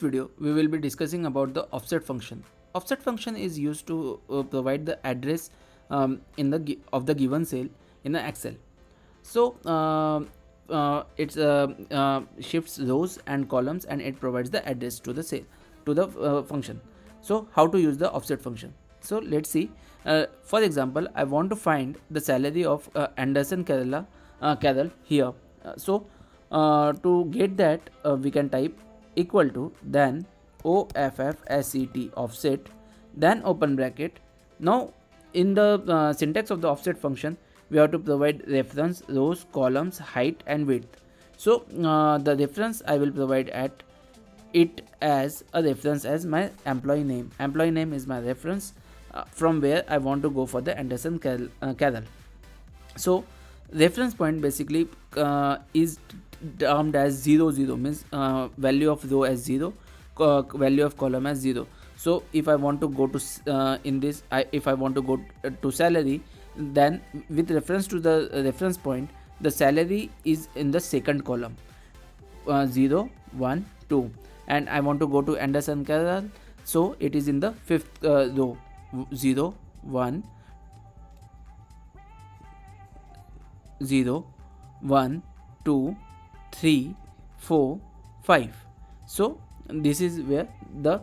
Video we will be discussing about the offset function. Offset function is used to provide the address in of the given cell in the Excel. So it shifts rows and columns, and it provides the address to the cell to the function. So how to use the offset function? So let's see. For example, I want to find the salary of Anderson Carroll here. To get that, we can type equal to then OFFSET offset, then open bracket. Now in the syntax of the offset function, we have to provide reference, rows, columns, height and width. So the reference I will provide at it as a reference as my employee name. Employee name is my reference from where I want to go for the Anderson Carroll. So reference point basically is termed as 0 0, means value of row as 0, value of column as 0. So if I want to go to if I want to go to salary, then with reference to the reference point, the salary is in the second column, 0 1 2, and I want to go to Anderson Carroll, so it is in the fifth row, 0 1 0 1 2 3 4 5. So this is where the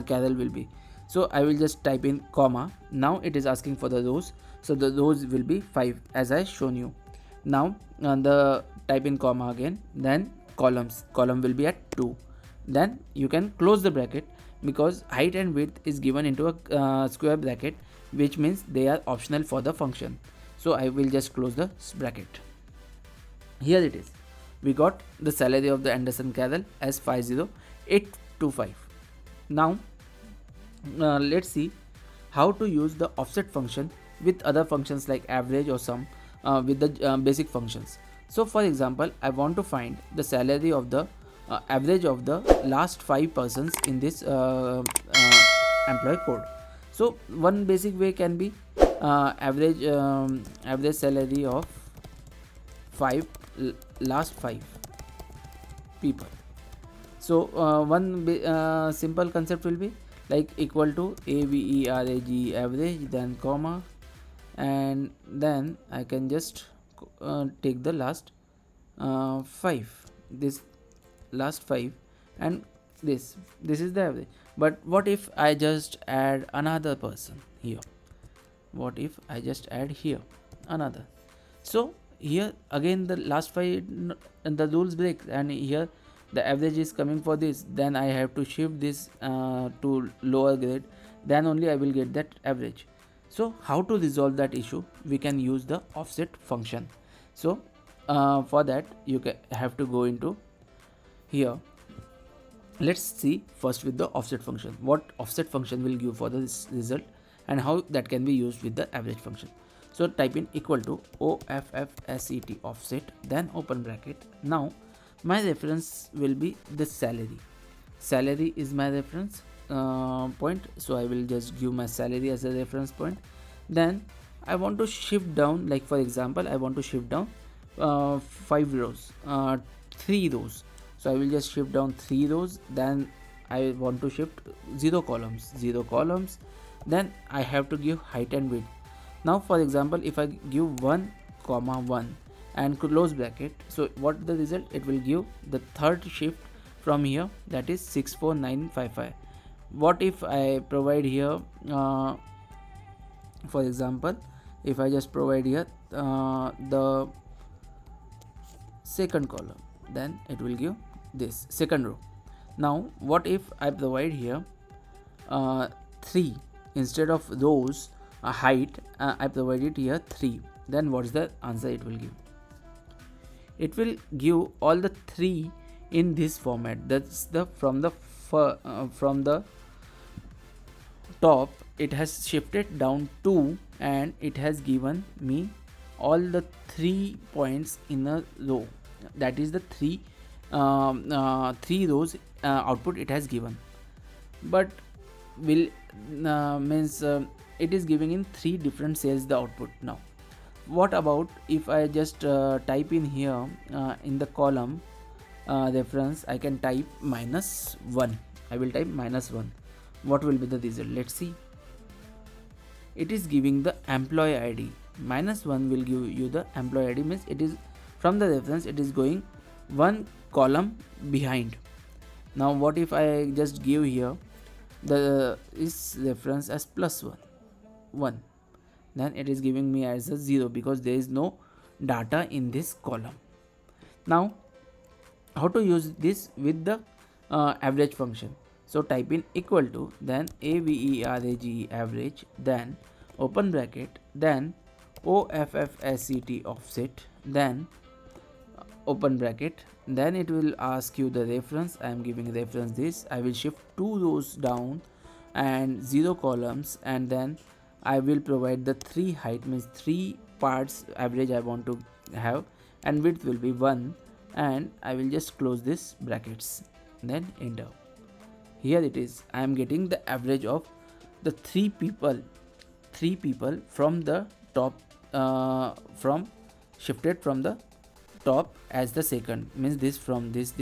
Carroll will be. So I will just type in comma. Now it is asking for the rows, so the rows will be 5 as I shown you. Now the type in comma again, then column will be at 2. Then you can close the bracket, because height and width is given into a square bracket, which means they are optional for the function. So I will just close the bracket. Here it is. We got the salary of the Anderson Carroll as 50825. Now let's see how to use the offset function with other functions like average or sum with the basic functions. So for example, I want to find the salary of the average of the last 5 persons in this employee code. So one basic way can be average salary of 5 last 5 people. So one simple concept will be like equal to average, average, then comma, and then I can just take the last 5, this last 5, and this is the average. But what if I just add another person here? What if I just add here another? So here again the last 5 and the rules break, and here the average is coming for this, then I have to shift this to lower grade, then only I will get that average. So how to resolve that issue? We can use the offset function. So for that you have to go into here. Let's see first with the offset function, what offset function will give for this result and how that can be used with the average function. So type in equal to OFFSET offset, then open bracket. Now my reference will be the salary is my reference point, so I will just give my salary as a reference point. Then I want to shift down, like for example I want to shift down 5 rows, 3 rows. So I will just shift down 3 rows. Then I want to shift 0 columns. Then I have to give height and width. Now for example, if I give 1 comma 1 and close bracket, so what the result? It will give the third shift from here, that is 64955. What if I provide here for example, if I just provide here the second column, then it will give this second row. Now what if I provide here 3 instead of rows height, I provided here 3, then what's the answer it will give? It will give all the 3 in this format. That's the from the top it has shifted down 2, and it has given me all the 3 points in a row. That is the 3 rows output it has given. But will means it is giving in 3 different cells the output. Now what about if I just type in here in the column reference, I can type -1 I will type -1. What will be the result? Let's see. It is giving the employee ID. -1 will give you the employee ID, means it is from the reference, it is going one column behind. Now what if I just give here the is reference as +1, then it is giving me as a 0 because there is no data in this column. Now how to use this with the average function? So type in equal to, then average average, then open bracket, then offset offset, then open bracket, then it will ask you the reference. I am giving reference this. I will shift 2 rows down and 0 columns, and then I will provide the 3 height, means 3 parts average I want to have, and width will be 1, and I will just close this brackets, then enter. Here it is, I am getting the average of the 3 people from the top, from shifted from the top as the second, means this from this.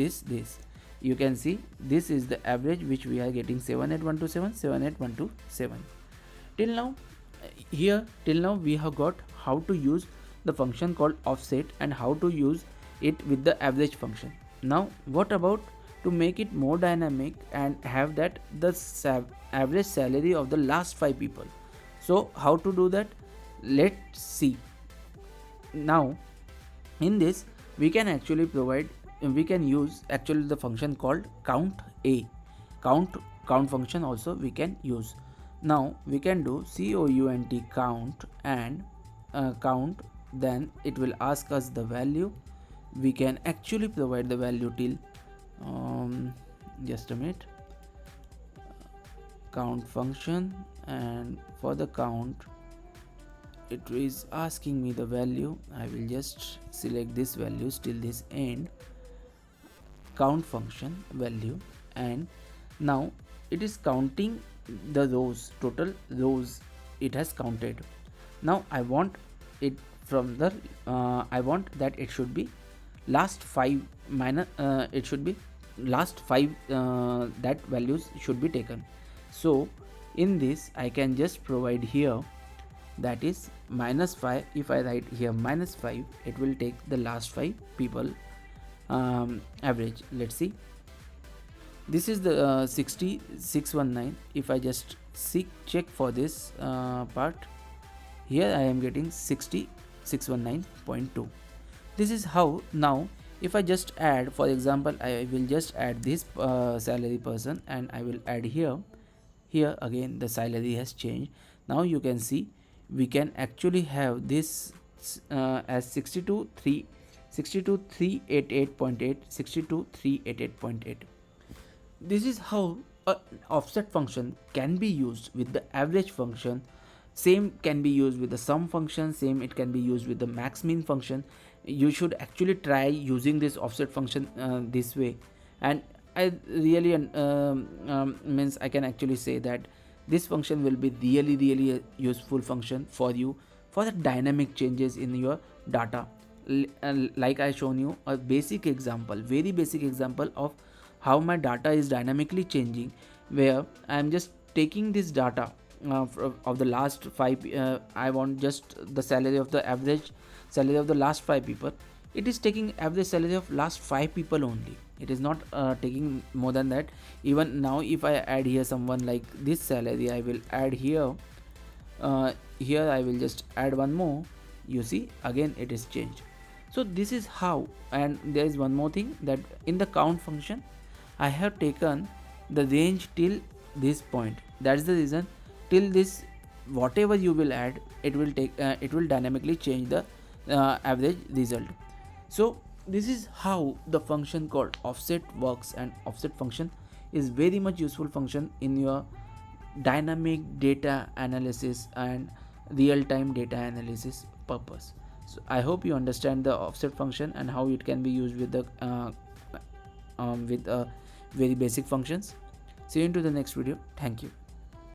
You can see this is the average which we are getting, 78127, 78127. Till now we have got how to use the function called offset and how to use it with the average function. Now what about to make it more dynamic and have that the average salary of the last 5 people? So how to do that? Let's see. Now in this we can actually use actually the function called count function also we can use. Now we can do count and count, then it will ask us the value. We can actually provide the value till just a minute, count function, and for the count it is asking me the value. I will just select this values till this end, count function value, and now it is counting the rows, total rows it has counted. Now I want it from the I want that it should be last 5 minus it should be last 5 that values should be taken. So in this I can just provide here, that is -5. If I write here -5, it will take the last 5 people average. Let's see, this is the 619. If I just check for this part, here I am getting 619.2. This is how. Now if I just add, for example, I will just add this salary person, and I will add here again the salary has changed. Now you can see we can actually have this as 62,388.8, 62,388.8. This is how an offset function can be used with the average function. Same can be used with the sum function, same it can be used with the max min function. You should actually try using this offset function this way, and I really means I can actually say that this function will be really a useful function for you for the dynamic changes in your data. Like I shown you a basic example, very basic example of how my data is dynamically changing, where I am just taking this data of the last 5 I want just the salary of the average salary of the last 5 people. It is taking average salary of last 5 people only. It is not taking more than that. Even now if I add here someone like this salary, I will add here here I will just add one more. You see again it is changed. So this is how. And there is one more thing, that in the count function I have taken the range till this point. That's the reason till this whatever you will add, it will take it will dynamically change the average result. So this is how the function called offset works, and offset function is very much useful function in your dynamic data analysis and real-time data analysis purpose. So I hope you understand the offset function and how it can be used with the very basic functions. See you into the next video. Thank you.